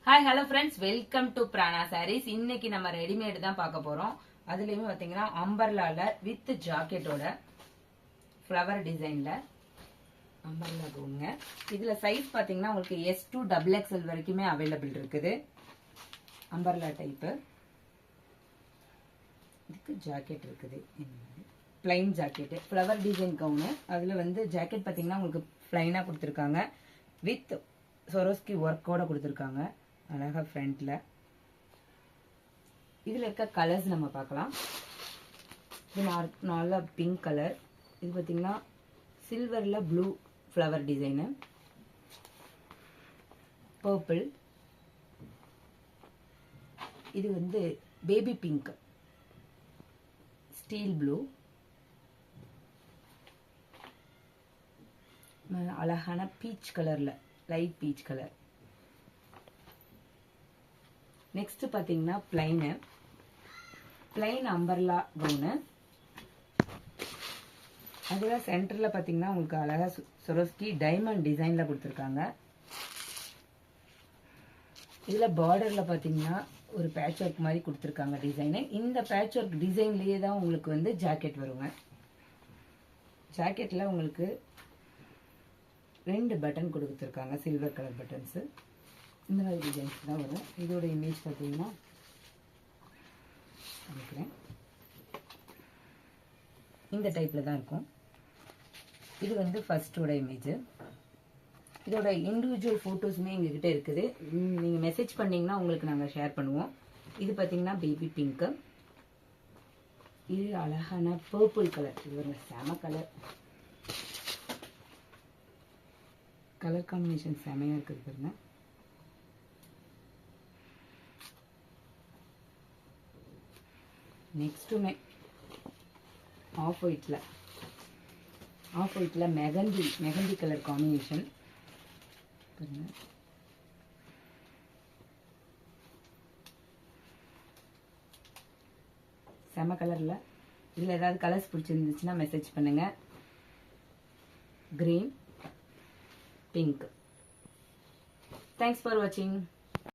Hi, hello friends. Welcome to Prana Sarees. இன்னைக்கு நம்ம readymade தான் பார்க்க போறோம். அதுலயுமே பாத்தீங்கன்னா அம்பர்லால வித் ஜாக்கெட்டோட ஃப்ளவர் டிசைன்ல அம்பர்லா கவுன்ங்க. இதுல சைஸ் பாத்தீங்கன்னா உங்களுக்கு S2 XXL வரைக்குமே அவைலபிள் இருக்குது. Umbrella type. இதுக்கு ஜாக்கெட் இருக்குது. plain jacket. Flower design gown. அதுல வந்து ஜாக்கெட் பாத்தீங்கன்னா உங்களுக்கு plain-ஆ கொடுத்திருக்காங்க. வித் Swarovski ஒர்க்கோட கொடுத்திருக்காங்க. அழகா ஃப்ரண்ட்ல இதுல இருக்க கலர்ஸ் நம்ம பார்க்கலாம். இது நல்ல பிங்க் கலர். இது பாத்தீங்கன்னா சில்வர்ல ப்ளூ ஃப்ளவர் டிசைன், பர்பிள், இது வந்து பேபி பிங்க், ஸ்டீல் ப்ளூ, அழகான பீச் கலர்ல லைட் பீச் கலர். நெக்ஸ்ட் பாத்தீங்கன்னா பிளைன் அம்பர்லா கவுனு. அதுல சென்டர்ல பாத்தீங்கன்னா உங்களுக்கு அழகா Swarovski டைமண்ட் டிசைன்ல கொடுத்திருக்காங்க. இதுல பார்டர்ல பாத்தீங்கன்னா ஒரு பேட்ச் ஒர்க் மாதிரி கொடுத்திருக்காங்க டிசைன். இந்த பேட்ச் ஒர்க் டிசைன்லயே தான் உங்களுக்கு வந்து ஜாக்கெட் வருங்க. ஜாக்கெட்ல உங்களுக்கு 2 பட்டன் கொடுத்திருக்காங்க, சில்வர் கலர் பட்டன்ஸ். இந்த மாதிரி டிசைன்ஸ் தான் வரும். இதோட இமேஜ் பார்த்தீங்கன்னா இந்த டைப்ல தான் இருக்கும். இது வந்து ஃபர்ஸ்டோட இமேஜ். இதோட இண்டிவிஜுவல் ஃபோட்டோஸுமே எங்ககிட்ட இருக்குது. நீங்கள் மெசேஜ் பண்ணீங்கன்னா உங்களுக்கு நாங்கள் ஷேர் பண்ணுவோம். இது பார்த்தீங்கன்னா பேபி பிங்க். இது அழகான பர்பிள் கலர். இது ஒரு செம கலர். கலர் காம்பினேஷன் செமையாக இருக்குது பாருங்க. நெக்ஸ்ட்டுமே ஆஃப் ஒயிட்ல மெகந்தி கலர் காம்பினேஷன். செம கலர்ல. இதுல ஏதாவது கலர்ஸ் பிடிச்சிருந்துச்சுன்னா மெசேஜ் பண்ணுங்க. Green, pink. தேங்க்ஸ் ஃபார் வாட்சிங்.